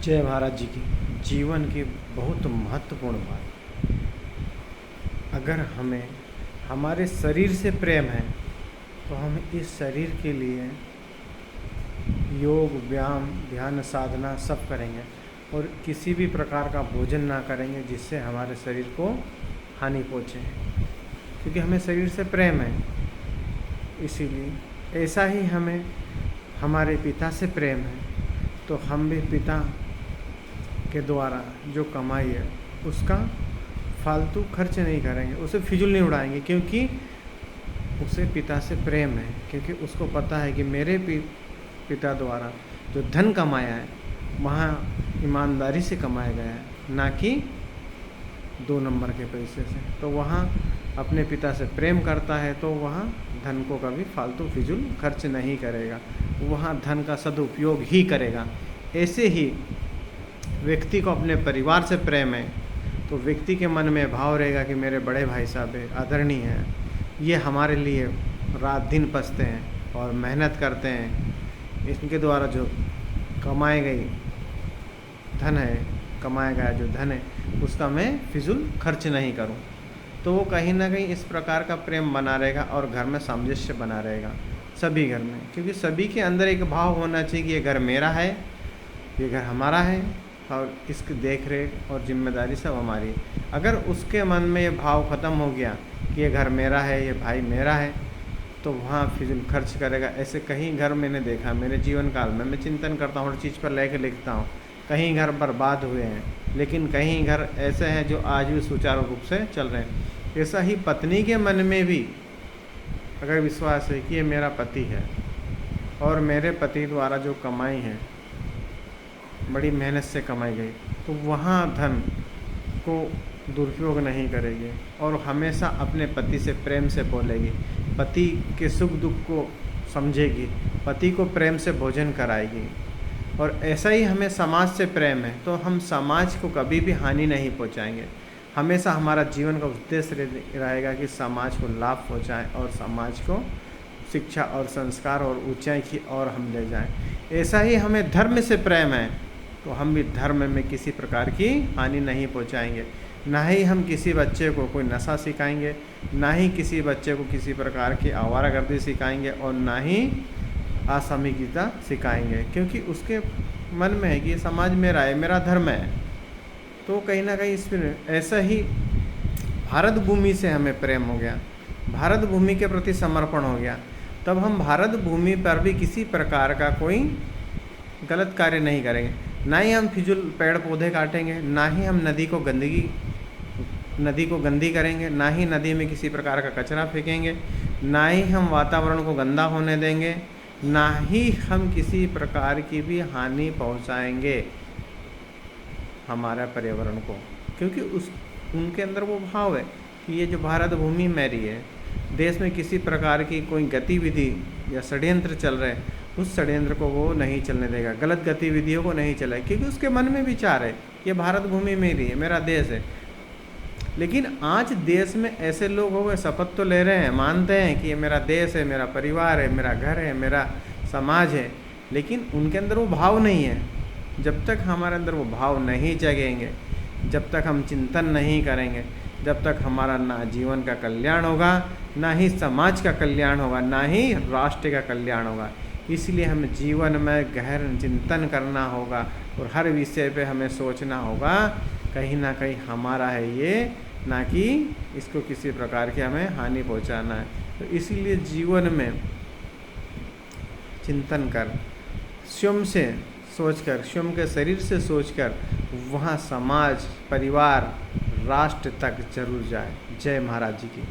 जय महाराज जी की। जीवन की बहुत महत्वपूर्ण बात, अगर हमें हमारे शरीर से प्रेम है तो हम इस शरीर के लिए योग, व्यायाम, ध्यान, साधना सब करेंगे और किसी भी प्रकार का भोजन ना करेंगे जिससे हमारे शरीर को हानि पहुँचे, क्योंकि हमें शरीर से प्रेम है। इसीलिए ऐसा ही हमें हमारे पिता से प्रेम है तो हम भी पिता के द्वारा जो कमाई है उसका फालतू खर्च नहीं करेंगे, उसे फिजूल नहीं उड़ाएंगे, क्योंकि उसे पिता से प्रेम है। क्योंकि उसको पता है कि मेरे पिता द्वारा जो धन कमाया है वहाँ ईमानदारी से कमाया गया है, ना कि 2 नंबर के पैसे से। तो वहाँ अपने पिता से प्रेम करता है तो वहाँ धन को कभी फालतू फिजूल खर्च नहीं करेगा, वहाँ धन का सदुपयोग ही करेगा। ऐसे ही व्यक्ति को अपने परिवार से प्रेम है तो व्यक्ति के मन में भाव रहेगा कि मेरे बड़े भाई साहब है, आदरणीय हैं, ये हमारे लिए रात दिन पसते हैं और मेहनत करते हैं, इनके द्वारा जो कमाई गई धन है, कमाया गया जो धन है उसका मैं फिजूल खर्च नहीं करूं। तो वो कहीं ना कहीं इस प्रकार का प्रेम बना रहेगा और घर में सामंजस्य बना रहेगा सभी घर में, क्योंकि सभी के अंदर एक भाव होना चाहिए कि ये घर मेरा है, ये घर हमारा है और इसकी देख रेख और जिम्मेदारी सब हमारी है। अगर उसके मन में ये भाव ख़त्म हो गया कि ये घर मेरा है, ये भाई मेरा है, तो वहाँ फिजूल खर्च करेगा। ऐसे कहीं घर मैंने देखा, मेरे जीवन काल में मैं चिंतन करता हूँ, हर चीज़ पर लेकर लिखता हूँ, कहीं घर बर्बाद हुए हैं, लेकिन कहीं घर ऐसे हैं जो आज भी सुचारू रूप से चल रहे हैं। ऐसा ही पत्नी के मन में भी अगर विश्वास है कि ये मेरा पति है और मेरे पति द्वारा जो कमाई है बड़ी मेहनत से कमाई गई, तो वहाँ धन को दुरुपयोग नहीं करेगी और हमेशा अपने पति से प्रेम से बोलेगी, पति के सुख दुख को समझेगी, पति को प्रेम से भोजन कराएगी। और ऐसा ही हमें समाज से प्रेम है तो हम समाज को कभी भी हानि नहीं पहुंचाएंगे। हमेशा हमारा जीवन का उद्देश्य रहेगा कि समाज को लाभ पहुंचाएं और समाज को शिक्षा और संस्कार और ऊंचाई की ओर हम ले जाएं। ऐसा ही हमें धर्म से प्रेम है तो हम भी धर्म में किसी प्रकार की हानि नहीं पहुंचाएंगे। ना ही हम किसी बच्चे को कोई नशा सिखाएंगे, ना ही किसी बच्चे को किसी प्रकार की आवारागर्दी सिखाएंगे और ना ही असामयिकता सिखाएंगे, क्योंकि उसके मन में है कि ये समाज मेरा है, मेरा धर्म है। तो कहीं ना कहीं इसमें ऐसा ही भारत भूमि से हमें प्रेम हो गया, भारत भूमि के प्रति समर्पण हो गया, तब हम भारत भूमि पर भी किसी प्रकार का कोई गलत कार्य नहीं करेंगे। ना ही हम फिजूल पेड़ पौधे काटेंगे, ना ही हम नदी को गंदी करेंगे, ना ही नदी में किसी प्रकार का कचरा फेंकेंगे, ना ही हम वातावरण को गंदा होने देंगे, ना ही हम किसी प्रकार की भी हानि पहुंचाएंगे हमारे पर्यावरण को, क्योंकि उनके अंदर वो भाव है कि ये जो भारत भूमि मेरी है, देश में किसी प्रकार की कोई गतिविधि या षड्यंत्र चल रहे हैं उस षड्यंत्र को वो नहीं चलने देगा, गलत गतिविधियों को नहीं चलाए, क्योंकि उसके मन में विचार है ये भारत भूमि मेरी है, मेरा देश है। लेकिन आज देश में ऐसे लोग हो गए, शपथ तो ले रहे हैं, मानते हैं कि ये मेरा देश है, मेरा परिवार है, मेरा घर है, मेरा समाज है, लेकिन उनके अंदर वो भाव नहीं है। जब तक हमारे अंदर वो भाव नहीं जगेंगे, जब तक हम चिंतन नहीं करेंगे, जब तक हमारा ना जीवन का कल्याण होगा, ना ही समाज का कल्याण होगा, ना ही राष्ट्र का कल्याण होगा। इसलिए हमें जीवन में गहन चिंतन करना होगा और हर विषय पे हमें सोचना होगा कहीं ना कहीं हमारा है ये, ना कि इसको किसी प्रकार की हमें हानि पहुंचाना है। तो इसीलिए जीवन में चिंतन कर, स्वयं से सोचकर, स्वयं के शरीर से सोचकर वहाँ समाज, परिवार, राष्ट्र तक जरूर जाए। जय महाराज जी की।